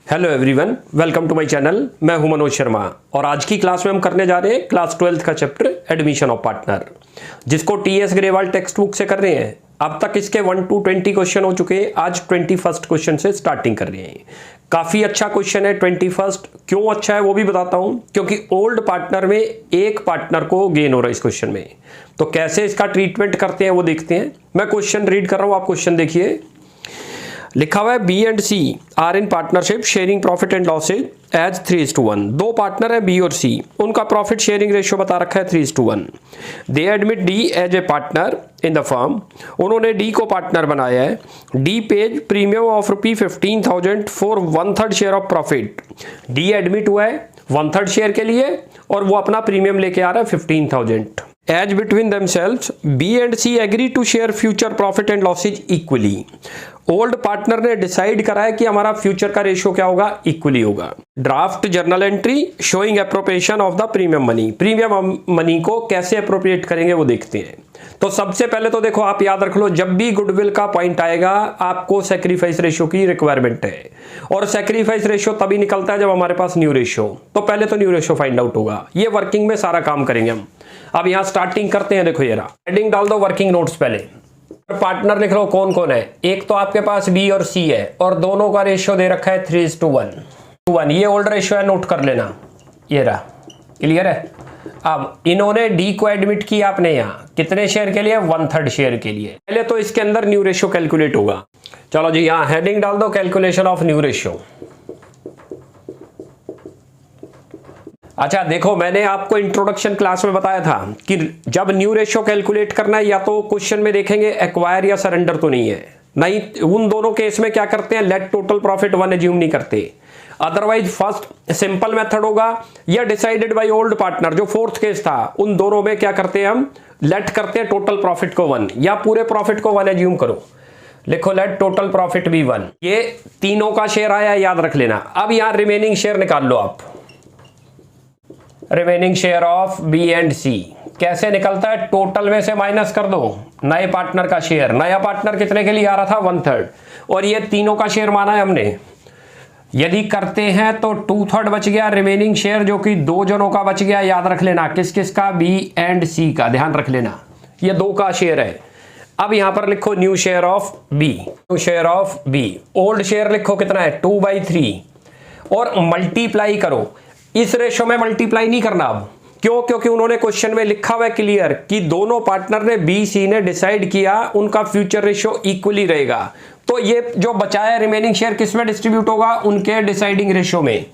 Hello everyone, welcome to my channel. मैं हूं मनोज शर्मा और आज की क्लास में हम करने जा रहे हैं क्लास 12th का चैप्टर एडमिशन ऑफ पार्टनर, जिसको टीएस ग्रेवाल टेक्स्ट बुक से कर रहे हैं। अब तक इसके 1 to 20 क्वेश्चन हो चुके हैं। आज 21st क्वेश्चन से स्टार्टिंग कर रहे हैं। काफी अच्छा क्वेश्चन है 21st। क्यों अच्छा है वो भी बताता हूं, क्योंकि ओल्ड पार्टनर में एक पार्टनर को गेन हो रहा है इस क्वेश्चन में। तो कैसे इसका ट्रीटमेंट करते हैं वो देखते हैं। मैं क्वेश्चन रीड कर रहा हूं, आप क्वेश्चन देखिए। लिखा हुआ है B and C are in partnership sharing profit and losses as 3:1। दो पार्टनर है बी और सी, उनका प्रॉफिट शेयरिंग रेशियो बता रखा है 3:1। They admit D as a partner in the firm. उन्होंने डी को पार्टनर बनाया है। D pays premium of ₹15,000 for 1/3 share of profit. D admit हुआ है 1/3 शेयर के लिए और वो अपना प्रीमियम लेके आ रहा है 15,000। As between themselves, B and C agree to share future profit and losses equally. Old partner ने डिसाइड करा है कि हमारा फ्यूचर का रेशियो क्या होगा, इक्वली होगा। Draft journal entry showing appropriation of the premium money. Premium money को कैसे अप्रोप्रिएट करेंगे वो देखते हैं। तो सबसे पहले तो देखो, आप याद रख लो, जब भी गुडविल का पॉइंट आएगा आपको सैक्रिफाइस रेशियो की रिक्वायरमेंट है। और सैक्रिफाइस रेशियो तभी निकलता है जब हमारे पास न्यू रेशियो। तो पहले तो न्यू रेशियो फाइंड आउट होगा। ये वर्किंग में सारा काम करेंगे हम। अब यहां स्टार्टिंग करते हैं। देखो ये रहा, हेडिंग डाल दो वर्किंग नोट्स। पहले पार्टनर लिख लो कौन कौन है। एक तो आपके पास बी और सी है और दोनों का रेशियो दे रखा है 3:1। ये ओल्ड रेशियो है, नोट कर लेना। ये रहा, क्लियर है। अब इन्होंने डी को एडमिट किया आपने यहां कितने शेयर के लिए, 1/3 शेयर के लिए। पहले तो इसके अंदर न्यू रेशियो कैलकुलेट होगा। चलो जी, यहां हेडिंग डाल दो कैलकुलेशन ऑफ न्यू रेशियो। अच्छा देखो, मैंने आपको इंट्रोडक्शन क्लास में बताया था कि जब न्यू रेशियो कैलकुलेट करना है या तो क्वेश्चन में देखेंगे एक्वायर या सरेंडर तो नहीं है। नहीं, उन दोनों केस में क्या करते हैं, लेट टोटल प्रॉफिट 1 एज्यूम नहीं करते। अदरवाइज फर्स्ट सिंपल मेथड होगा या डिसाइडेड बाय ओल्ड पार्टनर, जो फोर्थ केस था। उन दोनों में क्या करते हैं हम, लेट करते हैं टोटल प्रॉफिट को 1 या पूरे प्रॉफिट को 1 एज्यूम करो। लिखो लेट टोटल प्रॉफिट भी 1। ये तीनों का शेयर आया, याद रख लेना। अब यहां रिमेनिंग शेयर निकाल लो आप। Remaining share of B and C कैसे निकलता है, टोटल में से माइनस कर दो नए पार्टनर का शेयर। नया पार्टनर कितने के लिए आ रहा था, 1/3, और ये तीनों का शेयर माना है हमने। यदि करते हैं तो 2/3 बच गया। रिमेनिंग शेयर जो कि दो जनों का बच गया, याद रख लेना। किस किस का, बी एंड सी का, ध्यान रख लेना। ये 2 का शेयर है। अब यहां पर लिखो new share of B. New share of B, old share लिखो कितना है, 2/3 और मल्टीप्लाई करो। इस रेशो में मल्टीप्लाई नहीं करना अब। क्यों? क्योंकि उन्होंने क्वेश्चन में लिखा हुआ है क्लियर कि दोनों पार्टनर ने, बी सी ने डिसाइड किया उनका फ्यूचर रेशियो इक्वली रहेगा। तो ये जो बचाया रिमेनिंग शेयर किस में डिस्ट्रीब्यूट होगा, उनके डिसाइडिंग रेशियो में।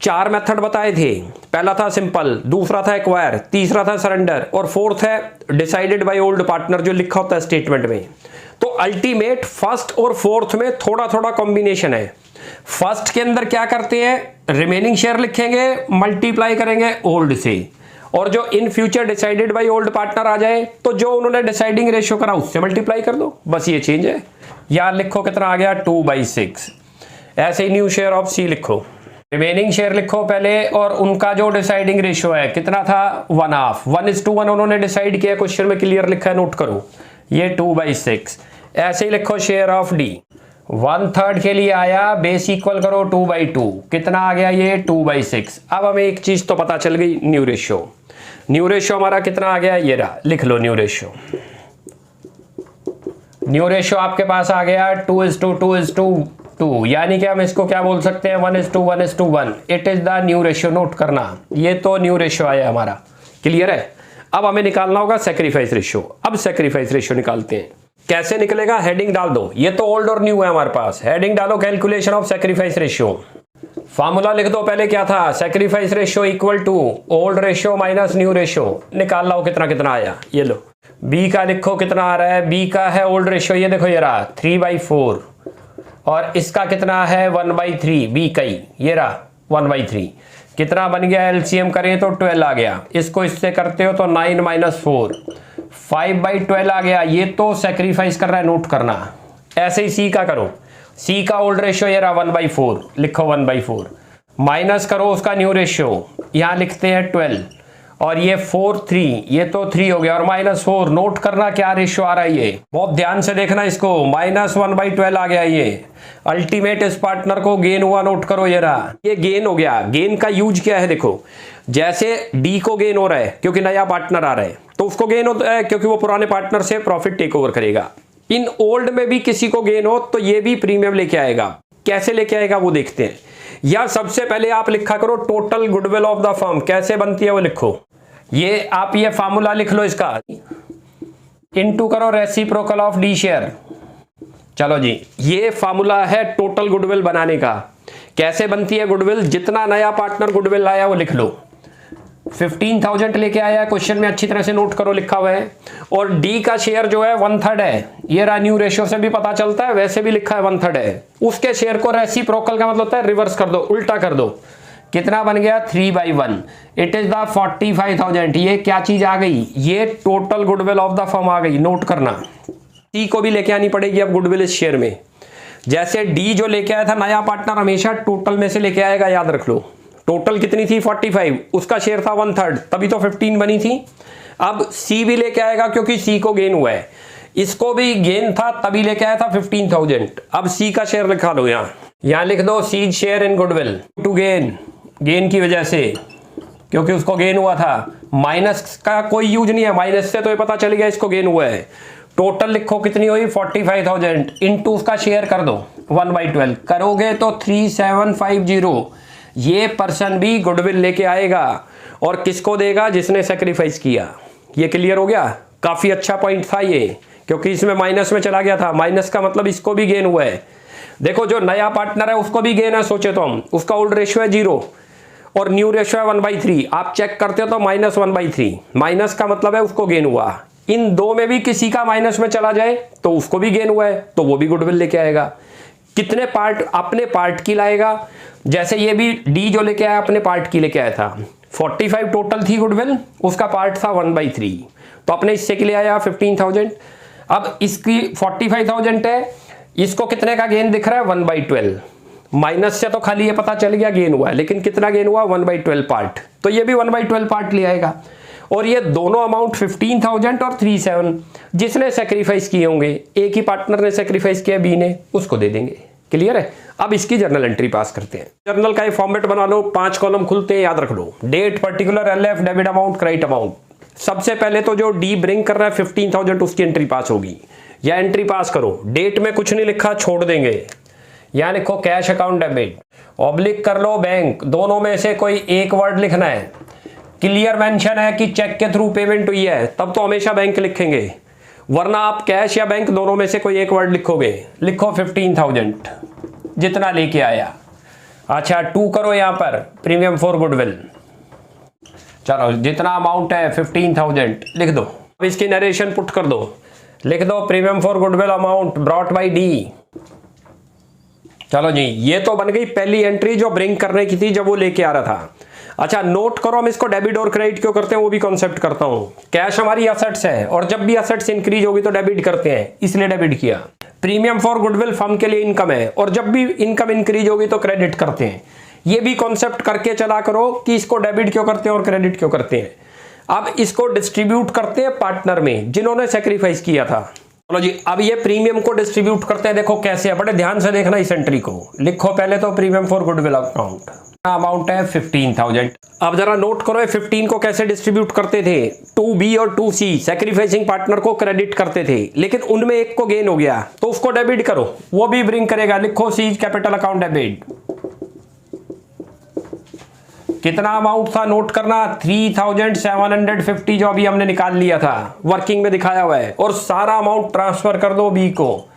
4 मेथड बताए थे। पहला था सिंपल, दूसरा था एक्वायर, तीसरा था सरेंडर और फोर्थ है डिसाइडेड बाय ओल्ड पार्टनर, जो लिखा होता है स्टेटमेंट में। तो अल्टीमेट फर्स्ट और फोर्थ में थोड़ा थोड़ा कॉम्बिनेशन है। फर्स्ट के अंदर क्या करते हैं, रिमेनिंग शेयर लिखेंगे, मल्टीप्लाई करेंगे ओल्ड से, और जो in future decided by old partner आ जाए तो जो उन्होंने डिसाइडिंग रेशियो करा उससे मल्टीप्लाई कर दो। बस ये चेंज है। यार लिखो कितना आ गया, 2/6। ऐसे ही न्यू शेयर ऑफ सी लिखो, रिमेनिंग शेयर लिखो पहले, और उनका जो डिसाइडिंग रेशियो है कितना था, 1/2। 1:1 उन्होंने डिसाइड किया, क्वेश्चन में क्लियर लिखा है, नोट करो। ये 2/6। ऐसे ही लिखो शेयर ऑफ डी, 1/3 के लिए आया, बेस इक्वल करो 2/2, कितना आ गया, ये 2/6। अब हमें एक चीज तो पता चल गई, न्यू रेशियो। न्यू रेशियो हमारा कितना आ गया, ये रहा, लिख लो न्यू रेशियो। न्यू रेशियो आपके पास आ गया 2:2:2, यानी कि हम इसको क्या बोल सकते हैं, 1:1:1। It is the new ratio, note करना। ये तो न्यू रेशियो आया हमारा, क्लियर है। अब हमें निकालना होगा सैक्रिफाइस रेशियो। अब सैक्रिफाइस रेशियो निकालते हैं। कैसे निकलेगा, हेडिंग डाल दो। ये तो ओल्ड और न्यू है हमारे पास। हेडिंग डालो calculation of sacrifice ratio. Formula लिख दो। पहले क्या था, sacrifice ratio equal to old ratio minus new ratio. निकाल लो कितना कितना आया, ये लो। बी का लिखो कितना आ रहा है, बी का है ओल्ड रेशियो, ये देखो ये रहा 3/4, और इसका कितना है 1/3, बी का ही, ये रहा 1/3। कितना बन गया, एलसीएम करें तो 12 आ गया। इसको इससे करते हो तो 9 - 4, 5/12 आ गया। ये तो सैक्रिफाइस कर रहा है, नोट करना। ऐसे ही सी का करो। सी का ओल्ड रेशियो ये रहा 1/4, लिखो 1/4, माइनस करो उसका न्यू रेशियो, यहां लिखते हैं 12, और ये 4-3, ये तो 3 हो गया और -4। नोट करना क्या रेशियो आ रहा है, ये बहुत ध्यान से देखना इसको। -1/12 आ गया ये। अल्टीमेट इस पार्टनर को गेन हुआ, नोट करो ये रहा, ये गेन हो गया। गेन का यूज क्या है देखो, जैसे डी को गेन हो रहा है क्योंकि नया पार्टनर आ रहा है, तो उसको गेन होता है क्योंकि वो पुराने पार्टनर से प्रॉफिट टेक ओवर करेगा। इन ओल्ड में भी किसी को गेन हो तो ये भी प्रीमियम लेके आएगा। कैसे लेके आएगा वो देखते हैं। या सबसे पहले आप लिखा करो total goodwill of the firm, कैसे बनती है वो लिखो। ये आप ये फार्मूला लिख लो इसका, इनटू करो रेसिप्रोकल ऑफ डी शेयर। चलो जी, ये फार्मूला है टोटल गुडविल बनाने का। कैसे बनती है गुडविल, जितना नया पार्टनर गुडविल लाया वो लिख लो। 15,000 लेके आया, क्वेश्चन में अच्छी तरह से नोट करो, लिखा हुआ है। और डी का शेयर जो है 1/3 है, ये रहा, न्यू रेशियो से भी पता चलता है, वैसे भी लिखा है 1/3 है। उसके शेयर को रेसिप्रोकल का मतलब होता है रिवर्स कर दो, उल्टा कर दो। कितना बन गया 3/1। It is the 45,000। ये क्या चीज आ गई, ये total goodwill of the firm आ गई, नोट करना। टी को भी लेके आनी पड़ेगी अब गुडविल इस शेयर में। जैसे डी जो लेके आया था नया पार्टनर, हमेशा टोटल में से लेके आएगा, याद रख लो। टोटल कितनी थी 45, उसका शेयर था 1/3, तभी तो 15 बनी थी। अब सी भी लेके आएगा क्योंकि सी को गेन हुआ है, इसको भी गेन था तभी लेके आया था 15,000। अब सी का शेयर लिखा लो, यहां लिख दो C share in goodwill to gain, gain की वजह से, क्योंकि उसको गेन हुआ था। माइनस का कोई यूज नहीं है, माइनस से तो ये पता चल गया इसको गेन हुआ है। टोटल लिखो कितनी हुई 45,000, इनटू उसका शेयर कर दो 1/12, करोगे तो 3750। ये पर्सन भी गुडविल लेके आएगा और किसको देगा, जिसने सेक्रीफाइस किया। ये क्लियर हो गया। काफी अच्छा पॉइंट था ये, क्योंकि इसमें माइनस में चला गया था। माइनस का मतलब इसको भी गेन हुआ है। देखो जो नया पार्टनर है उसको भी गेन है, सोचे तो हम, उसका ओल्ड रेशियो है 0 और न्यू रेशियो है 1/3। आप चेक करते हो तो -1/3, माइनस का मतलब है उसको गेन हुआ। इन दो में भी किसी का माइनस में चला जाए तो उसको भी गेन हुआ है, तो वो भी गुडविल लेके आएगा। कितने पार्ट, अपने पार्ट की लाएगा। जैसे ये भी डी जो लेके आया अपने पार्ट की लेके आया था, 45 टोटल थी गुडविल, उसका पार्ट था 1/3, तो अपने हिस्से के लिए आया 15,000। अब इसकी 45,000 है, इसको कितने का गेन दिख रहा है 1/12। माइनस से तो खाली ये पता चल गया गेन हुआ है, लेकिन कितना गेन हुआ 1/12 पार्ट, तो ये भी 1/12 पार्ट ले आएगा। और ये दोनों अमाउंट 15,000 और 37 जिसने सेक्रीफाइस किए होंगे, एक ही पार्टनर ने सेक्रीफाइस किया बी ने, उसको दे देंगे। क्लियर है। अब इसकी जर्नल एंट्री पास करते हैं। जर्नल का फॉर्मेट बना लो, 5 कॉलम खुलते हैं, याद रख लो। Date, particular, LF, debit amount, credit amount. सबसे पहले तो जो डी ब्रिंग कर रहा है 15,000, उसकी एंट्री पास होगी, या एंट्री पास करो। डेट में कुछ नहीं लिखा, छोड़ देंगे, यहां लिखो कैश अकाउंट डेबिट, ऑब्लिक कर लो बैंक, दोनों में से कोई एक वर्ड लिखना है। क्लियर मेंशन है कि चेक के थ्रू पेमेंट हुई है, तब तो हमेशा बैंक लिखेंगे, वरना आप कैश या बैंक दोनों में से कोई एक वर्ड लिखोगे। लिखो 15,000 जितना लेके आया। अच्छा 2 करो यहां पर प्रीमियम फॉर गुडविल। चलो जितना अमाउंट है 15,000 लिख दो। अब इसकी नरेशन पुट कर दो, लिख दो premium for goodwill amount brought bye D. चलो जी, ये तो बन गई पहली एंट्री जो ब्रिंग करने की थी जब वो लेके आ रहा था। अच्छा नोट करो, हम इसको डेबिट और क्रेडिट क्यों करते हैं वो भी कॉन्सेप्ट करता हूं। कैश हमारी एसेट्स है और जब भी एसेट्स इंक्रीज होगी तो डेबिट करते हैं, इसलिए डेबिट किया। प्रीमियम फॉर गुडविल फर्म के लिए इनकम है और जब भी इनकम इंक्रीज होगी तो क्रेडिट करते हैं। ये भी कॉन्सेप्ट करके चला करो कि इसको डेबिट क्यों करते हैं और क्रेडिट क्यों करते हैं। अब इसको डिस्ट्रीब्यूट करते हैं पार्टनर में जिन्होंने सेक्रीफाइस किया था। चलो जी, अब ये प्रीमियम को डिस्ट्रीब्यूट करते हैं। देखो कैसे है, बड़े ध्यान से देखना इस एंट्री को। लिखो पहले तो premium for goodwill account, amount है 15,000। अब जरा नोट करो 15 को कैसे डिस्ट्रीब्यूट करते थे। 2B और 2C सैक्रिफाइसिंग पार्टनर को क्रेडिट करते थे, लेकिन उनमें एक को गेन हो गया तो उसको डेबिट करो, वो भी ब्रिंग करेगा। लिखो सीज कैपिटल अकाउंट डेबिट। कितना अमाउंट था नोट करना, 3,750 जो अभी हमने निकाल लिया था, वर्किंग में दिखाया हुआ है। और सारा अमाउंट ट्रांसफर कर दो बी को,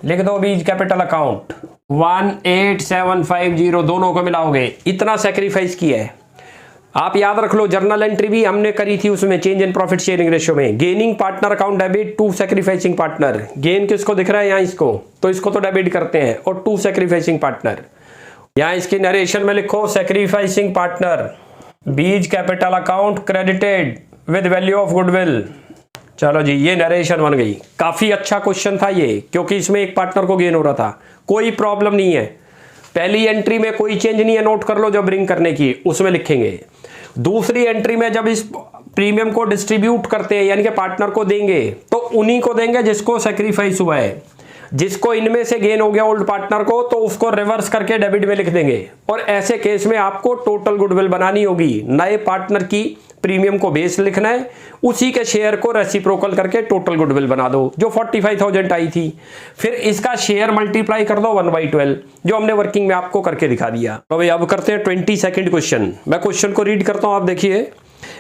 लिख दो बीज कैपिटल अकाउंट 18750, दोनों को मिलाओगे। इतना सेक्रीफाइस किया है। आप याद रख लो, जर्नल एंट्री भी हमने करी थी उसमें change in profit sharing ratio में। Gaining partner account debit to sacrificing partner. Gain किसको दिख रहा है यहाँ, इसको, तो इसको तो डेबिट करते हैं। और टू सेक्रीफाइसिंग पार्टनर, यहाँ इसकी नरेशन में लिखो सेक्रीफाइसिंग पार्टनर बीज capital account credited with value of goodwill. चलो जी, ये नरेशन बन गई। काफी अच्छा क्वेश्चन था ये, क्योंकि इसमें एक पार्टनर को गेन हो रहा था। कोई प्रॉब्लम नहीं है, पहली एंट्री में कोई चेंज नहीं है, नोट कर लो जो ब्रिंग करने की, उसमें लिखेंगे। दूसरी एंट्री में जब इस प्रीमियम को डिस्ट्रीब्यूट करते हैं यानी कि पार्टनर को देंगे तो उन्हीं को देंगे जिसको सैक्रिफाइस हुआ है। जिसको इनमें से गेन हो गया ओल्ड पार्टनर को तो उसको रिवर्स करके डेबिट में लिख देंगे। और ऐसे केस में आपको टोटल गुडविल बनानी होगी। नए पार्टनर की प्रीमियम को बेस लिखना है, उसी के शेयर को रेसिप्रोकल करके टोटल गुडविल बना दो जो 45,000 आई थी। फिर इसका शेयर मल्टीप्लाई कर दो 1/12 जो हमने वर्किंग में आपको करके दिखा दिया। तो भाई अब करते हैं 22nd क्वेश्चन। मैं क्वेश्चन को रीड करता हूं, आप देखिए।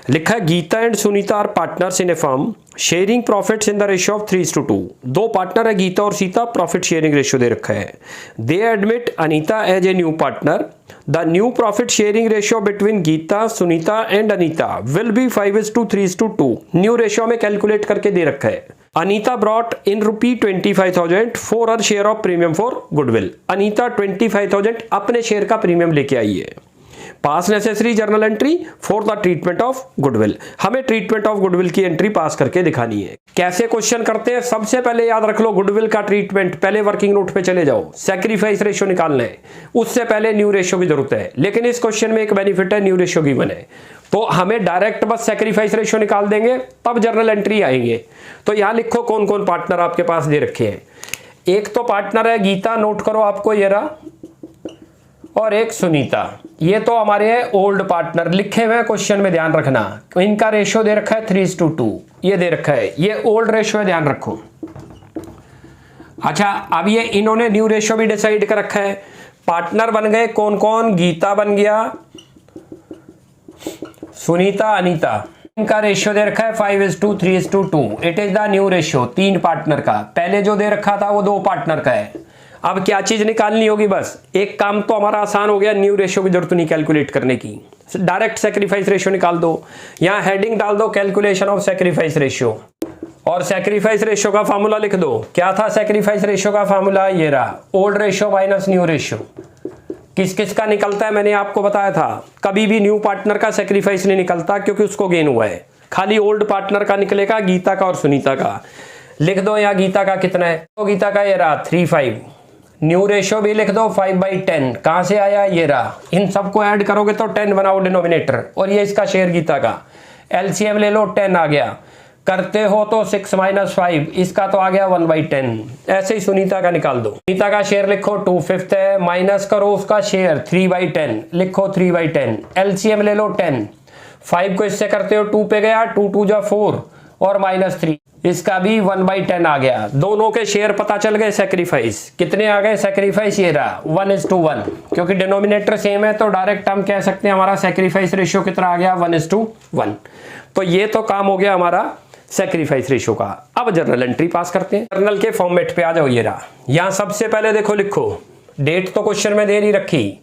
लिखा है Geeta and Sunita are partners in a firm sharing profits in the ratio of 3:2। दो पार्टनर है गीता और सीता, प्रॉफिट शेयरिंग रेशियो दे रखा है। They admit Anita as a new partner. The new profit sharing ratio between Geeta, Sunita and Anita will be 5:3:2। New ratio में calculate करके दे रखा है। Anita brought in ₹25,000 for her share of premium for goodwill. Anita 25,000 अपने शेयर का प्रीमियम लेके आई है। पास necessary journal entry for the treatment of goodwill. हमें ट्रीटमेंट ऑफ गुडविल की एंट्री पास करके दिखानी है। कैसे क्वेश्चन करते हैं, सबसे पहले याद रख लो गुडविल का ट्रीटमेंट। पहले वर्किंग नोट पे चले जाओ, सैक्रिफाइस रेशियो निकालना है, उससे पहले न्यू रेशियो की जरूरत है। लेकिन इस क्वेश्चन में एक बेनिफिट है, न्यू रेशियो गिवन है तो हमें डायरेक्ट बस सैक्रिफाइस रेशियो निकाल देंगे, तब जर्नल एंट्री आएंगे। तो यहां लिखो कौन कौन पार्टनर आपके पास दे रखे हैं। एक तो पार्टनर है गीता, नोट करो आपको ये रहा, और एक सुनीता। ये तो हमारे ओल्ड पार्टनर लिखे हुए क्वेश्चन में, ध्यान रखना। इनका रेशियो दे रखा है 3:2, ये दे रखा है, ये ओल्ड रेशियो है, ध्यान रखो। अच्छा, अब ये इन्होंने न्यू रेशियो भी डिसाइड कर रखा है। पार्टनर बन गए कौन कौन, गीता बन गया, सुनीता, अनीता। इनका रेशियो दे रखा है 5:3:2। It is the new ratio, 3 partner का। पहले जो दे रखा था वो 2 पार्टनर का है। अब क्या चीज निकालनी होगी, बस एक काम तो हमारा आसान हो गया, न्यू रेशियो की जरूरत नहीं कैलकुलेट करने की, डायरेक्ट सैक्रिफाइस रेशियो निकाल दो। यहां हेडिंग डाल दो कैलकुलेशन ऑफ सैक्रिफाइस रेशियो, और सैक्रिफाइस रेशियो का फार्मूला लिख दो। क्या था सैक्रिफाइस रेशियो का फार्मूला, ये रहा, old ratio minus new ratio. किस किस का निकलता है मैंने आपको बताया था, कभी भी न्यू पार्टनर का सैक्रिफाइस नहीं निकलता क्योंकि उसको गेन हुआ है। खाली ओल्ड पार्टनर का निकलेगा, गीता का और सुनीता का। लिख दो यहाँ गीता का कितना है, तो गीता का ये रहा 3:5। न्यू रेशियो भी लिख दो 5/10। कहां से आया, ये रहा। इन सबको ऐड करोगे तो 10 बनाओ डिनोमिनेटर, और ये इसका शेयर गीता का। एलसीएम ले लो, 10 आ गया। करते हो तो 6 - 5, इसका तो आ गया 1/10। ऐसे ही सुनीता का निकाल दो। सुनीता का शेयर लिखो 2/5 है, माइनस करो उसका शेयर 3/10, लिखो 3/10। एलसीएम ले लो 10, 5 को इससे करते हो 2 पे गया, 2 2 जा 4 और -3, इसका भी 1/10 आ गया। दोनों के शेयर पता चल गए। सैक्रिफाइस कितने आ गए, सैक्रिफाइस ये रहा 1:1, क्योंकि डिनोमिनेटर सेम है तो डायरेक्ट हम कह सकते हैं हमारा सैक्रिफाइस रेशियो कितना आ गया, 1:1। तो ये तो काम हो गया हमारा सैक्रिफाइस रेशियो का। अब जर्नल एंट्री पास करते हैं। जर्नल के फॉर्मेट पे आ जाओ, ये रहा। यहां सबसे पहले देखो, लिखो डेट तो क्वेश्चन में दे नहीं रखी,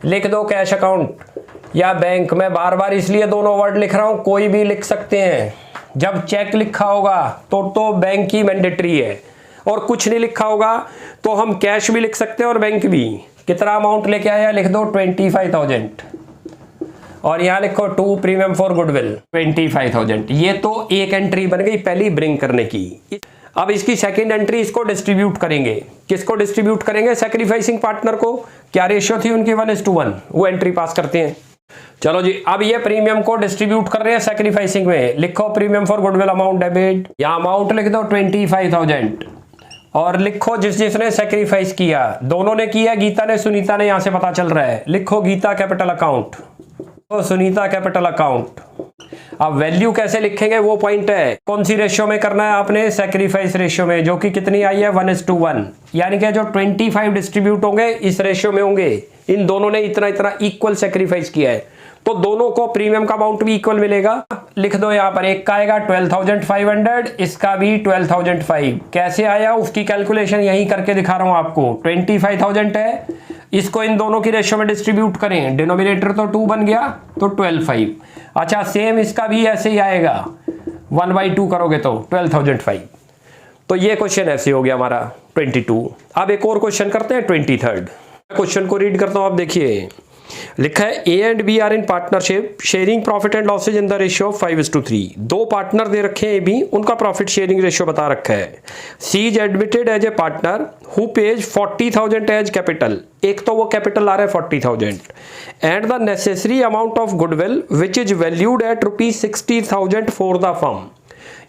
लिख दो कैश अकाउंट या बैंक। मैं बार बार इसलिए दोनों वर्ड लिख रहा हूं, कोई भी लिख सकते हैं। जब चेक लिखा होगा तो बैंक ही मैंडेटरी है, और कुछ नहीं लिखा होगा तो हम कैश भी लिख सकते हैं और बैंक भी। कितना अमाउंट लेके आया, लिख दो 25,000, और यहां लिखो 2 प्रीमियम फॉर गुडविल 25,000। ये तो एक एंट्री बन गई पहली ब्रिंग करने की। अब इसकी सेकंड एंट्री, इसको डिस्ट्रीब्यूट करेंगे। किसको डिस्ट्रीब्यूट करेंगे, सैक्रिफाइसिंग पार्टनर को। क्या रेशियो थी उनकी, 1:1, वो एंट्री पास करते हैं। चलो जी, अब ये प्रीमियम को डिस्ट्रीब्यूट कर रहे हैं सैक्रिफाइसिंग में। लिखो premium for goodwill amount debit, या अमाउंट लिख दो 25,000, और लिखो जिसने सैक्रिफाइस किया। दोनों ने किया, गीता ने सुनीता ने, यहां से पता चल रहा है। लिखो गीता कैपिटल अकाउंट, तो सुनीता कैपिटल अकाउंट। अब वैल्यू कैसे लिखेंगे वो पॉइंट है। कौन सी रेशियो में करना है आपने, सैक्रिफाइस रेशियो में, जो कि कितनी आई है 1:1। यानी कि जो 25 डिस्ट्रीब्यूट होंगे इस रेशियो में होंगे। इन दोनों ने इतना इतना इक्वल सैक्रिफाइस किया है तो दोनों को प्रीमियम का अमाउंट भी इक्वल मिलेगा। लिख दो यहाँ पर, एक का आएगा 12,500, इसका भी 12,500। कैसे आया उसकी कैलकुलेशन यही करके दिखा रहा हूं आपको। 25,000 है, इसको इन दोनों की रेशियो में डिस्ट्रीब्यूट करें, डिनोमिनेटर तो 2 बन गया तो 12,500। अच्छा, सेम इसका भी ऐसे ही आएगा, 1/2 करोगे तो 12,500। तो ये क्वेश्चन ऐसे हो गया हमारा 22। अब एक और क्वेश्चन करते हैं 23rd। क्वेश्चन को रीड करता हूं, आप देखिए। लिखा है A and B are in partnership sharing profit and losses in the ratio of 5:3। दो पार्टनर दे रखे हैं ए बी, उनका प्रॉफिट शेयरिंग रेशियो बता रखा है। C is admitted as a partner who pays 40,000 as capital. एक तो वो कैपिटल आ रहा है 40,000 and the necessary amount of goodwill which is valued at ₹60,000 for the firm.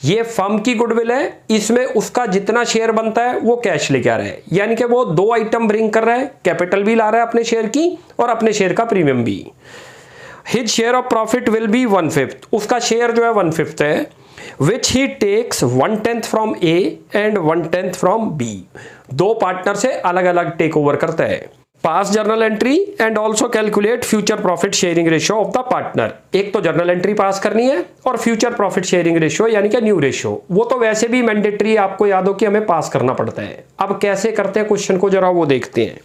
ये फर्म की गुडविल है, इसमें उसका जितना शेयर बनता है वो कैश लेके आ रहा है, यानी कि वो दो आइटम ब्रिंग कर रहा है, कैपिटल भी ला रहा है अपने शेयर की और अपने शेयर का प्रीमियम भी। His share of profit will be 1/5, उसका शेयर जो है 1/5 है, which he takes 1/10 from A and 1/10 from B. दो पार्टनर से अलग अलग टेक ओवर करता है। Pass journal entry and also calculate future profit sharing ratio of the partner. एक तो जर्नल एंट्री पास करनी है और फ्यूचर प्रॉफिट शेयरिंग रेशियो यानी कि न्यू रेशियो, वो तो वैसे भी मैंडेटरी, आपको याद हो कि हमें पास करना पड़ता है। अब कैसे करते हैं क्वेश्चन को जरा वो देखते हैं।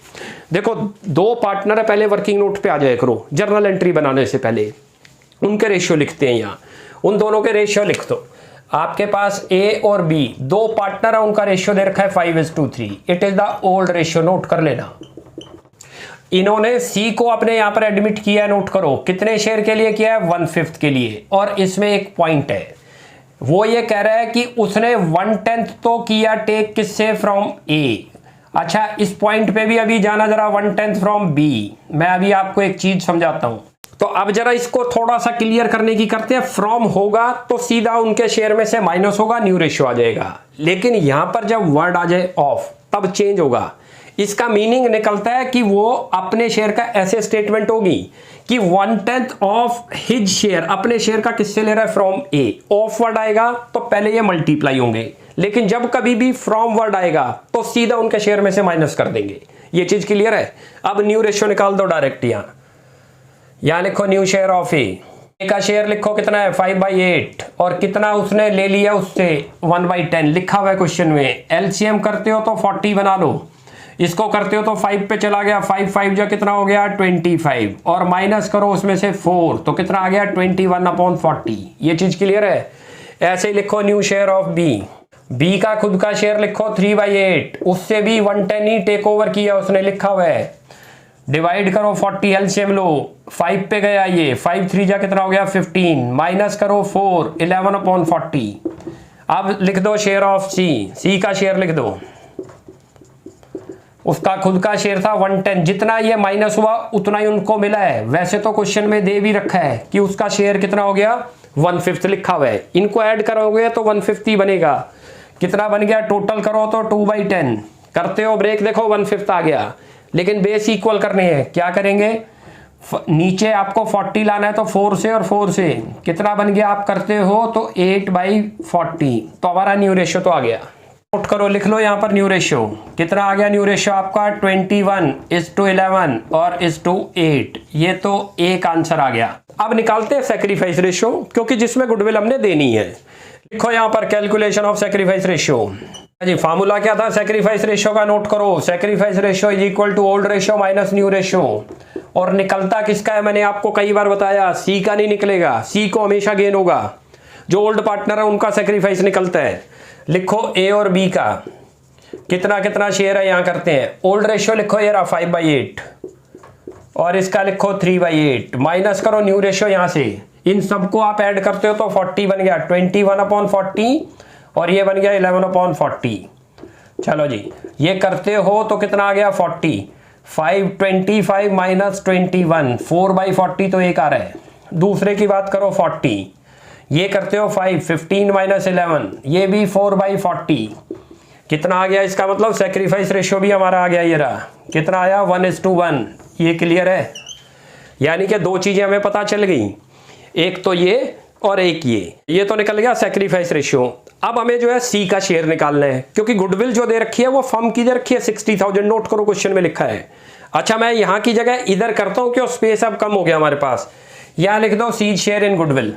देखो दो पार्टनर है, पहले वर्किंग नोट पे आ जाए करो, जर्नल एंट्री बनाने से पहले उनके रेशियो लिखते हैं। यहाँ उन दोनों के रेशियो लिख दो। आपके पास ए और बी दो पार्टनर है, उनका रेशियो दे रखा है 5:3। It is the old ratio, note कर लेना। इन्होंने सी को अपने यहां पर एडमिट किया है, नोट करो कितने शेयर के लिए किया है, 1/5 के लिए। और इसमें एक पॉइंट है, वो ये कह रहा है कि उसने 1/10 तो किया टेक किससे, फ्रॉम ए। अच्छा इस पॉइंट पे भी अभी जाना जरा 1/10 फ्रॉम बी। मैं अभी आपको एक चीज समझाता हूं, तो अब जरा इसको थोड़ा सा क्लियर करने की करते हैं। फ्रॉम होगा तो सीधा उनके शेयर में से माइनस होगा, न्यू रेशियो आ जाएगा। लेकिन यहां पर जब वर्ड आ जाए ऑफ तब चेंज होगा। इसका मीनिंग निकलता है कि वो अपने शेयर का ऐसे स्टेटमेंट होगी कि 1/10 ऑफ हिज शेयर, अपने शेयर का किससे ले रहा है, फ्रॉम ए। ऑफ वर्ड आएगा तो पहले ये मल्टीप्लाई होंगे, लेकिन जब कभी भी फ्रॉम वर्ड आएगा तो सीधा उनके शेयर में से माइनस कर देंगे। ये चीज क्लियर है। अब न्यू रेशियो निकाल दो डायरेक्ट। यहां लिखो न्यू शेयर ऑफ ए का शेयर लिखो कितना है, 5/8, और कितना उसने ले लिया उससे 1/10 लिखा हुआ है क्वेश्चन में। एलसीएम करते हो तो 40 बना लो, इसको करते हो तो 5 पे चला गया, 5 जा कितना हो गया 25, और माइनस करो उसमें से 4 तो कितना आ गया 21/40। ये चीज क्लियर है। ऐसे ही लिखो न्यू शेयर ऑफ बी का खुद का शेयर लिखो 3/8, उससे भी 1/10 ही टेक ओवर किया उसने, लिखा हुआ है। डिवाइड करो 40, एलसीएम लो, 5 पे गया ये, 5 जा कितना हो गया 15, माइनस करो 4, 11/40। अब लिख दो शेयर ऑफ सी का शेयर लिख दो। उसका खुद का शेयर था 1/10, जितना ये माइनस हुआ उतना ही उनको मिला है। वैसे तो क्वेश्चन में दे भी रखा है कि उसका शेयर कितना हो गया, 1/5 लिखा हुआ है। इनको ऐड करोगे तो 1/5 ही बनेगा। कितना बन गया, टोटल करो तो 2/10, करते हो ब्रेक देखो 1/5 आ गया। लेकिन बेस इक्वल करने हैं, क्या करेंगे, नीचे आपको 40 लाना है तो 4 से, और 4 से कितना बन गया, आप करते हो तो 8/40, तो हमारा न्यू रेशियो तो आ गया। नोट करो, लिख लो यहाँ पर न्यू रेशियो कितना आ गया। न्यू रेशियो आपका 21:11 और 8। ये तो एक आंसर आ गया। अब निकालते हैं सैक्रिफाइस रेशियो, क्योंकि जिसमें गुडविल हमने देनी है। लिखो यहाँ पर कैलकुलेशन ऑफ सैक्रिफाइस रेशियो। जी फार्मूला क्या था सैक्रिफाइस रेशियो का, नोट करो। Sacrifice ratio is equal to old ratio minus new ratio. और निकलता किसका है, मैंने आपको कई बार बताया, सी का नहीं निकलेगा, सी को हमेशा गेन होगा। जो ओल्ड पार्टनर है उनका सैक्रिफाइस निकलता है। लिखो ए और बी का कितना कितना शेयर है, यहां करते हैं। ओल्ड रेशियो लिखो ये रहा 5/8, और इसका लिखो 3/8, माइनस करो न्यू रेशियो यहां से। इन सबको आप ऐड करते हो तो 40 बन गया, 21/40, और ये बन गया 11/40। चलो जी ये करते हो तो कितना आ गया 40, 525 माइनस 21, 4/40 तो एक आ रहा है। दूसरे की बात करो 40, ये करते हो 15 माइनस 11, ये भी 4/40, कितना आ गया। इसका मतलब सैक्रिफाइस रेशियो भी हमारा आ गया, ये रहा कितना आया 1:1। ये क्लियर है, यानी कि दो चीजें हमें पता चल गई, एक तो ये और एक ये तो निकल गया सैक्रिफाइस रेशियो। अब हमें जो है सी का शेयर निकालना है, क्योंकि गुडविल जो दे रखी है वो फर्म की दे रखी है 60,000, नोट करो क्वेश्चन में लिखा है। अच्छा मैं यहां की जगह इधर करता हूं, क्यों स्पेस अब कम हो गया हमारे पास। यहां लिख दो C share in goodwill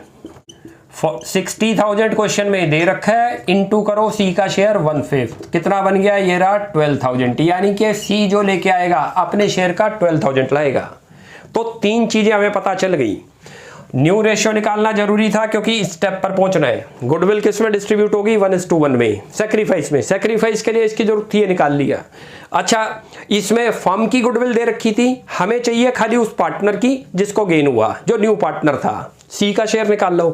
60,000 question में दे रखा है, इंटू करो सी का शेयर 1/5, कितना बन गया, ये रहा 12,000। यानी कि सी जो लेके आएगा अपने शेयर का 12,000 लाएगा। तो तीन चीजें हमें पता चल गई। न्यू रेशियो निकालना जरूरी था क्योंकि इस स्टेप पर पहुंचना है। गुडविल किस में डिस्ट्रीब्यूट होगी? 1:1 में, सैक्रिफाइस में। सैक्रिफाइस के लिए इसकी जरूरत थी, ये निकाल लिया। अच्छा, इसमें फर्म की गुडविल दे रखी थी, हमें चाहिए खाली उस पार्टनर की जिसको गेन हुआ, जो न्यू पार्टनर था। सी का शेयर निकाल लो।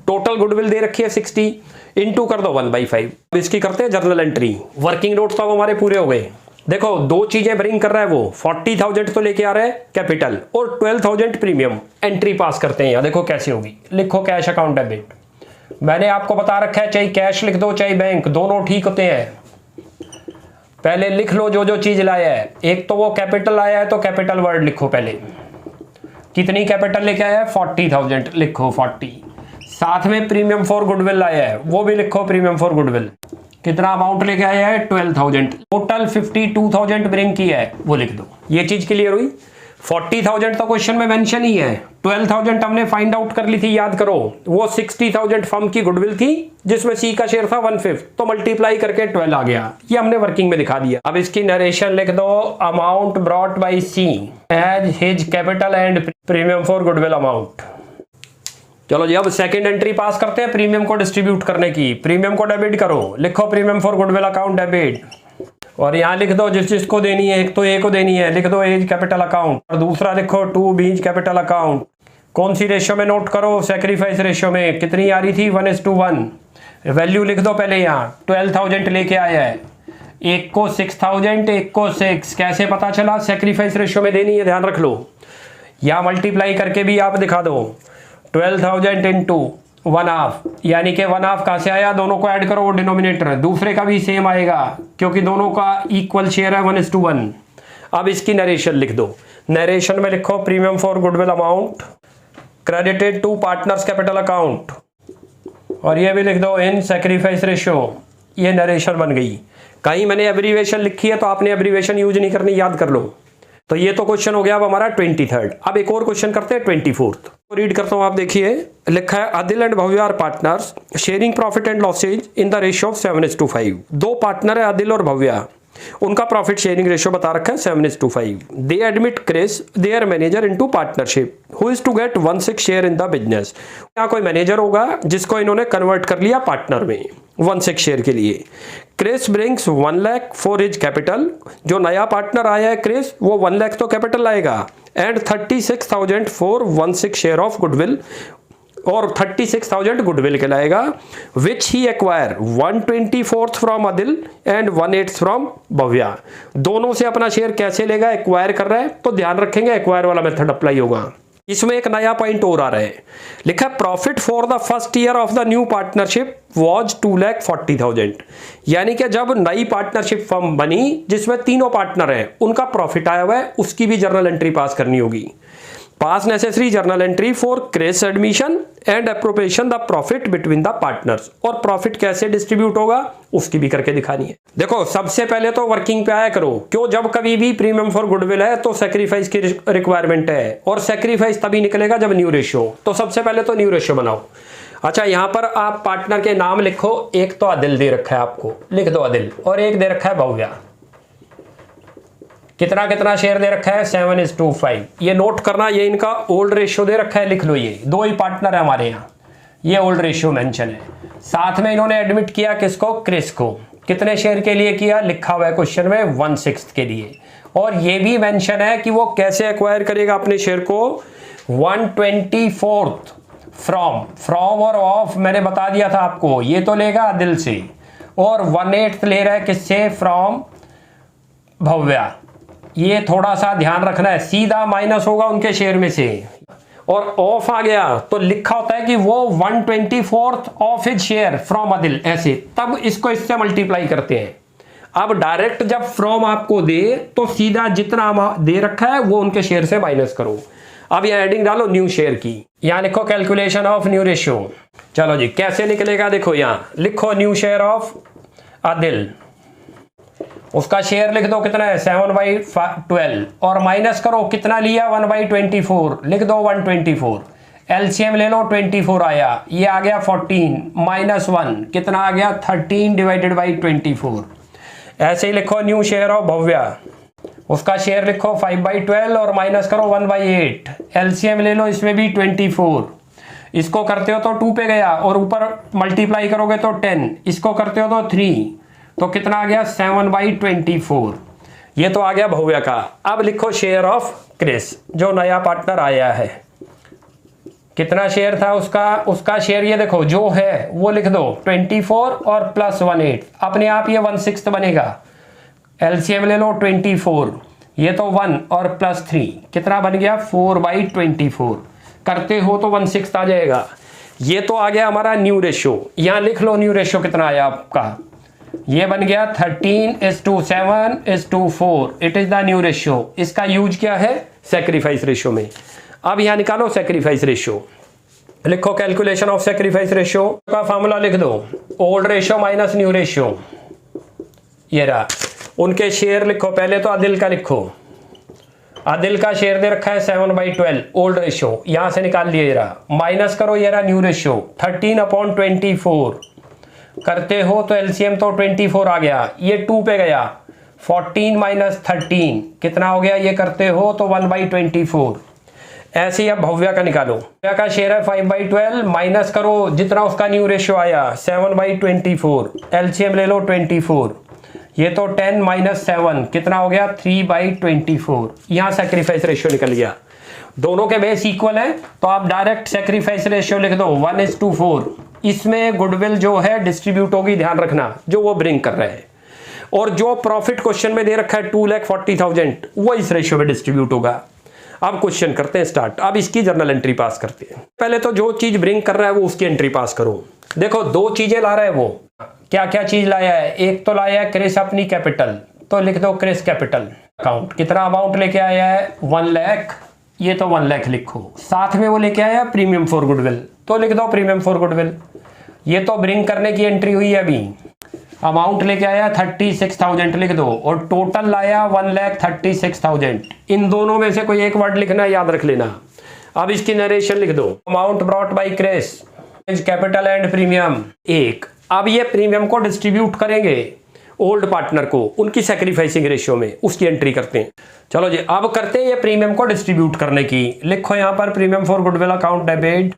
टोटल गुडविल दे रखी है 60, इंटू कर दो 1/5। अब इसकी करते हैं जर्नल एंट्री। वर्किंग नोट्स तो हमारे पूरे हो गए। देखो, दो चीजें ब्रिंग कर रहा है वो, 40,000 तो लेके आ रहा है कैपिटल और 12,000 प्रीमियम। एंट्री पास करते हैं। यहाँ देखो कैसे होगी, लिखो कैश अकाउंट डेबिट। मैंने आपको बता रखा है, चाहे कैश लिख दो चाहे बैंक, दोनों ठीक होते हैं। पहले लिख लो जो जो चीज लाया है। एक तो वो कैपिटल आया है तो कैपिटल वर्ड लिखो पहले। कितनी कैपिटल लेके आया है? 40,000, लिखो 40। साथ में प्रीमियम फॉर गुडविल आया है, वो भी लिखो प्रीमियम फॉर गुडविल। कितना अमाउंट लेके आया है? 12,000। टोटल 52,000 ब्रिंग की है, वो लिख दो। ये चीज क्लियर हुई। 40,000 तो क्वेश्चन में मेंशन ही है, 12,000 हमने फाइंड आउट कर ली थी, याद करो। वो 60,000 फर्म की गुडविल थी जिसमें सी का शेयर था 1/5, तो मल्टीप्लाई करके 12 आ गया। ये हमने वर्किंग में दिखा दिया। अब इसकी नरेशन लिख दो, amount brought by C as his capital and premium for goodwill amount. चलो जी, अब सेकंड एंट्री पास करते हैं प्रीमियम को डिस्ट्रीब्यूट करने की। प्रीमियम को डेबिट करो, लिखो premium for goodwill account debit. और यहाँ लिख दो जिस जिसको देनी है। एक तो ए को देनी है, लिख दो एज कैपिटल अकाउंट, और दूसरा लिखो टू बीज कैपिटल अकाउंट। कौन सी रेशियो में नोट करो? सैक्रिफाइस रेशियो में। कितनी आ रही थी? 1:1। वैल्यू लिख दो पहले। यहाँ 12,000 लेके आया है, एक को 6,000, एक को 6। कैसे पता चला? सैक्रिफाइस रेशियो में देनी है, ध्यान रख लो। यहाँ मल्टीप्लाई करके भी आप दिखा दो, 12,000 इंटू 1/2, यानी कि 1/2 कहाँ से आया? दोनों को ऐड करो, वो डिनोमिनेटर। दूसरे का भी सेम आएगा क्योंकि दोनों का इक्वल शेयर है 1:1। अब इसकी नरेशन लिख दो। नरेशन में लिखो premium for goodwill amount credited to partners capital account, और ये भी लिख दो इन सैक्रिफाइस रेशियो। ये नरेशन बन गई। कहीं मैंने एब्रीवेशन लिखी है तो आपने एब्रीवेशन यूज नहीं करनी, याद कर लो। तो ये तो क्वेश्चन हो गया अब हमारा 23rd। अब एक और क्वेश्चन करते हैं 24th। रीड करता हूं, आप देखिए। लिखा है Adil and Bhavya are partners sharing profit and losses in the ratio of 7:5। दो पार्टनर है आदिल और भव्या, उनका प्रॉफिट शेयरिंग रेशियो बता रखा है 7:5। They admit Chris their manager into partnership who is to get 1/6 share in the business. यहाँ कोई मैनेजर होगा जिसको इन्होंने कन्वर्ट कर लिया पार्टनर में 1/6 शेयर के लिए। Chris brings 1 lakh for his capital. जो नया पार्टनर आया है क्रिस, वो 1 लाख तो कैपिटल लाएगा, and 36,000 for 1/6 share of goodwill, और 36,000 गुडविल के लाएगा, which he acquire 1/24 from Aadil and 1/8 from Bhavya. दोनों से अपना शेयर कैसे लेगा? एक्वायर कर रहा है तो ध्यान रखेंगे एक्वायर वाला मेथड अप्लाई होगा। इसमें एक नया पॉइंट और आ रहा है, लिखा profit for the first year of the new partnership was 2,40,000। यानी कि जब नई पार्टनरशिप फर्म बनी जिसमें तीनों पार्टनर हैं, उनका प्रॉफिट आया हुआ है, उसकी भी जर्नल एंट्री पास करनी होगी। Pass necessary journal entry for Chris admission and appropriation the profit between the partners. और प्रॉफिट कैसे डिस्ट्रीब्यूट होगा उसकी भी करके दिखानी है। देखो, सबसे पहले तो वर्किंग पे आया करो। क्यों? जब कभी भी प्रीमियम फॉर गुडविल है तो सैक्रिफाइस की रिक्वायरमेंट है, और सैक्रिफाइस तभी निकलेगा जब न्यू रेशियो। तो सबसे पहले तो न्यू रेशियो बनाओ। अच्छा, यहाँ पर आप पार्टनर के नाम लिखो। एक तो आदिल दे रखा है आपको, लिख दो आदिल, और एक दे रखा है भव्या। कितना कितना शेयर दे रखा है? 7:5। ये नोट करना, ये इनका ओल्ड रेशियो दे रखा है, लिख लो। ये दो ही पार्टनर है हमारे यहाँ, ये ओल्ड रेशियो मेंशन है। साथ में इन्होंने एडमिट किया किसको? क्रिस को। कितने शेयर के लिए किया? लिखा हुआ है क्वेश्चन में 1/6 के लिए। और ये भी मेंशन है कि वो कैसे एक्वायर करेगा अपने शेयर को। 1/24 फ्रॉम और ऑफ मैंने बता दिया था आपको, ये तो लेगा दिल से, और 1/8 ले रहा है किससे? फ्रॉम भव्या। ये थोड़ा सा ध्यान रखना है, सीधा माइनस होगा उनके शेयर में से, और ऑफ आ गया तो लिखा होता है कि वो 1/24 of his share from Adil, ऐसे। तब इसको इससे मल्टीप्लाई करते हैं। अब डायरेक्ट जब फ्रॉम आपको दे तो सीधा जितना दे रखा है वो उनके शेयर से माइनस करो। अब यह एडिंग डालो न्यू शेयर की। यहां लिखो कैलकुलेशन ऑफ न्यू रेशियो। चलो जी, कैसे निकलेगा? देखो, यहां लिखो न्यू शेयर ऑफ आदिल, उसका शेयर लिख दो कितना है? 7/12, और माइनस करो कितना लिया? 1/24, लिख दो 1/24। एलसीएम ले लो, 24 आया, ये आ गया 14 माइनस 1, कितना आ गया? 13 डिवाइडेड बाई 24। ऐसे ही लिखो न्यू शेयर ऑफ भव्या, उसका शेयर लिखो 5/12 और माइनस करो 1/8। एलसीएम ले लो, इसमें भी 24। इसको करते हो तो 2 पे गया और ऊपर मल्टीप्लाई करोगे तो 10। इसको करते हो तो 3, तो कितना आ गया 7/24। ये तो आ गया भव्या का। अब लिखो शेयर ऑफ क्रिस, जो नया पार्टनर आया है। कितना शेयर था उसका शेयर ये देखो जो है वो लिख दो 24 और प्लस 1/8, अपने आप ये 1/6 बनेगा। एलसीएम ले लो 24, ये तो 1 और प्लस 3 कितना बन गया 4/24। करते हो तो 1/6 आ जाएगा। ये तो आ गया हमारा न्यू रेशियो। यहां लिख लो न्यू रेशियो कितना आया आपका, ये बन गया 13:7:4। It is the new ratio. इसका यूज क्या है सैक्रिफाइस रेशियो में। अब यहां निकालो सैक्रिफाइस रेशियो। लिखो कैलकुलेशन ऑफ सैक्रिफाइस रेशियो का फॉर्मूला लिख दो, old ratio minus new ratio. ये रहा। उनके शेयर लिखो, पहले तो आदिल का लिखो। आदिल का शेयर दे रखा है 7/12 ओल्ड रेशियो, यहां से निकाल लिए रहा। माइनस करो ये रहा न्यू रेशियो 13/24। करते हो तो एलसीएम तो 24 आ गया, ये 2 पे गया 14 माइनस 13 कितना हो गया, ये करते हो तो 1/24। ऐसे ही अब भव्या का निकालो। भव्या का शेयर है 5/12, माइनस करो जितना उसका न्यू रेशियो आया 7/24। एलसीएम ले लो 24, ये तो 10 माइनस 7 कितना हो गया 3/24। यहां सैक्रिफाइस रेशियो निकल गया। दोनों के बेस इक्वल है तो आप डायरेक्ट सैक्रिफाइस रेशियो लिख दो 1:4। इसमें गुडविल जो है डिस्ट्रीब्यूट होगी, ध्यान रखना, जो वो ब्रिंग कर रहे हैं। और जो प्रॉफिट क्वेश्चन में दे रखा है 2,40,000 वो इस रेशियो में डिस्ट्रीब्यूट होगा। अब क्वेश्चन करते हैं स्टार्ट। अब इसकी जर्नल एंट्री पास करते हैं। पहले तो जो चीज ब्रिंग कर रहा है वो उसकी एंट्री पास करो। देखो 2 चीजें ला रहा है वो। क्या क्या चीज लाया है, एक तो लाया है क्रिस अपनी कैपिटल, तो लिख दो क्रिस कैपिटल अकाउंट। कितना अमाउंट लेके आया है 1 लाख, ये तो 1 लाख लिखो। साथ में वो लेके आया प्रीमियम फॉर गुडविल, तो लिख दो प्रीमियम फॉर गुडविल। ये तो ब्रिंग करने की एंट्री हुई है अभी। अमाउंट लेके आया 36,000 लिख दो और टोटल लाया 1,36,000। इन दोनों में से कोई एक वर्ड लिखना, याद रख लेना। अब इसकी नरेशन लिख दो, amount brought by Chris capital and premium 1। अब ये प्रीमियम को डिस्ट्रीब्यूट करेंगे ओल्ड पार्टनर को उनकी सैक्रिफाइसिंग रेशियो में, उसकी एंट्री करते हैं। चलो जी अब करते हैं ये प्रीमियम को डिस्ट्रीब्यूट करने की। लिखो यहाँ पर premium for goodwill account debit,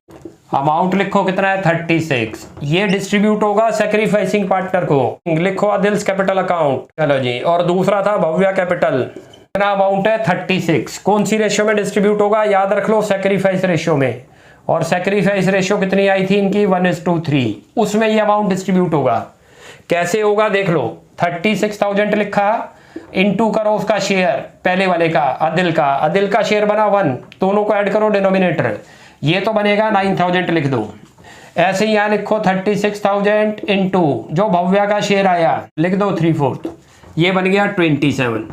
amount लिखो कितना है 36। ये डिस्ट्रीब्यूट होगा सैक्रिफाइसिंग पार्टनर को। लिखो आदिल्स कैपिटल अकाउंट। चलो जी, और दूसरा था भव्या कैपिटल, कितना अमाउंट है 36। कौन सी रेशियो में डिस्ट्रीब्यूट होगा, याद रख लो सैक्रिफाइस रेशियो में। और सैक्रिफाइस रेशियो कितनी आई थी इनकी 1:3, उसमें ये अमाउंट डिस्ट्रीब्यूट होगा। कैसे होगा देख लो, 36,000 लिखा, इनटू करो उसका शेयर पहले वाले का आदिल का शेयर बना 1, दोनों को ऐड करो डिनोमिनेटर, ये तो बनेगा 9,000 लिख दो। ऐसे ही यहाँ लिखो 36,000 इनटू जो भव्या का शेयर आया लिख दो 3/4, ये बन गया 27।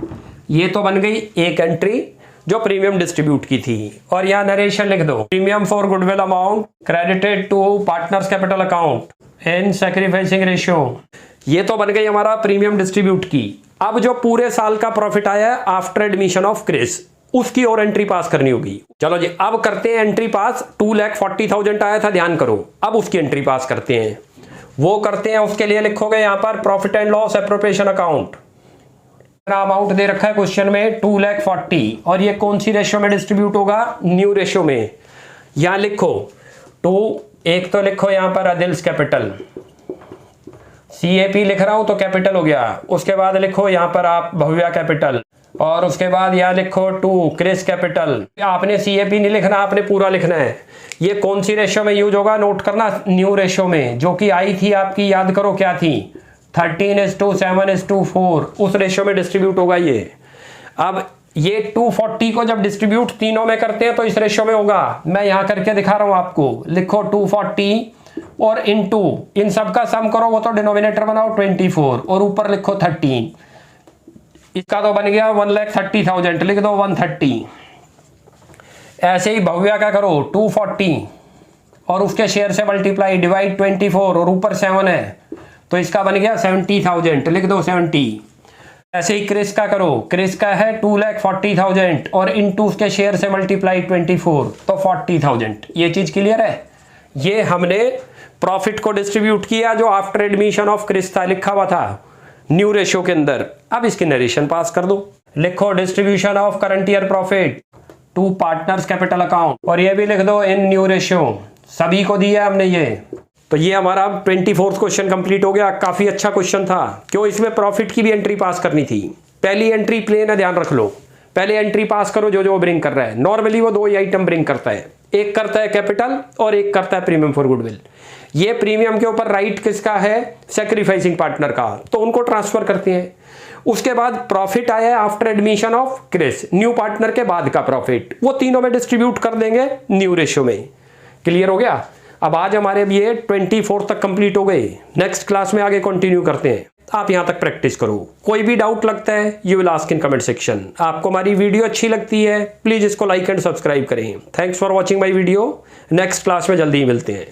ये तो बन गई एक एंट्री जो प्रीमियम डिस्ट्रीब्यूट की थी। और यहाँ नरेशन लिख दो, premium for goodwill amount credited to partners capital account in sacrificing ratio. ये तो बन गई हमारा प्रीमियम डिस्ट्रीब्यूट की। अब जो पूरे साल का प्रॉफिट आया है आफ्टर एडमिशन ऑफ क्रिस, उसकी और एंट्री पास करनी होगी। चलो जी अब करते हैं एंट्री पास। 2,40,000 आया था, ध्यान करो। अब उसकी एंट्री पास करते हैं, वो करते हैं। उसके लिए लिखोगे यहाँ पर profit and loss appropriation account. Amount दे रखा है क्वेश्चन में 2,40,000 और ये कौन सी रेशियो में डिस्ट्रीब्यूट होगा, न्यू रेशियो में। यहां लिखो 2, एक तो लिखो यहां पर आदिल्स कैपिटल, CAP लिख रहा हूं तो कैपिटल हो गया। उसके बाद लिखो यहां पर आप भव्या कैपिटल, और उसके बाद यहां लिखो 2 क्रिस कैपिटल। आपने CAP नहीं लिखना, आपने पूरा लिखना है। ये कौन सी रेशियो में यूज होगा नोट करना, न्यू रेशियो में, जो कि आई थी आपकी, याद करो क्या थी 13:7:4, उस रेशियो में डिस्ट्रीब्यूट होगा ये। अब ये 240 को जब डिस्ट्रीब्यूट तीनों में करते हैं तो इस रेशियो में होगा। मैं यहां करके दिखा रहा हूं आपको। लिखो 240 और इनटू इन सब का सम करो, वो तो डिनोमिनेटर बनाओ 24 और ऊपर लिखो 13। इसका तो बन गया 1,30,000 लिख दो 130। ऐसे ही भव्या का करो 240 और उसके शेयर से मल्टीप्लाई डिवाइड 24 और ऊपर 7 है तो इसका बन गया 70,000 लिख दो 70। ऐसे ही क्रिस का करो, क्रिस का है 2,40,000 और इनटू उसके शेयर से मल्टीप्लाई 24 तो 40,000। ये चीज क्लियर है। ये हमने प्रॉफिट को डिस्ट्रीब्यूट किया जो आफ्टर एडमिशन ऑफ क्रिस था, लिखा हुआ था न्यू रेशियो के अंदर। अब इसकी नरेशन पास कर दो। लिखो distribution of current year profit to partners capital account, और ये भी लिख दो इन न्यू रेशियो। सभी को दिया हमने ये। तो ये हमारा 24th क्वेश्चन कंप्लीट हो गया। काफी अच्छा क्वेश्चन था, क्यों इसमें प्रॉफिट की भी एंट्री पास करनी थी। पहली एंट्री प्लेन है, ध्यान रख लो, पहले एंट्री पास करो जो जो ब्रिंग कर रहा है। नॉर्मली वो दो ही आइटम ब्रिंग करता है, एक करता है कैपिटल और एक करता है प्रीमियम फॉर गुडविल। ये प्रीमियम के ऊपर राइट किसका है, सैक्रिफाइसिंग पार्टनर का, तो उनको ट्रांसफर करते हैं। उसके बाद प्रॉफिट आया है after admission of Chris, new partner के बाद का प्रॉफिट, वो तीनों में डिस्ट्रीब्यूट कर देंगे न्यू रेशियो में। क्लियर हो गया। अब आज हमारे ये 24 तक कंप्लीट हो गए। नेक्स्ट क्लास में आगे कंटिन्यू करते हैं। आप यहां तक प्रैक्टिस करो। कोई भी डाउट लगता है you will ask in comment section. आपको हमारी वीडियो अच्छी लगती है प्लीज इसको लाइक एंड सब्सक्राइब करें। Thanks for watching my video. Next class में जल्दी ही मिलते हैं।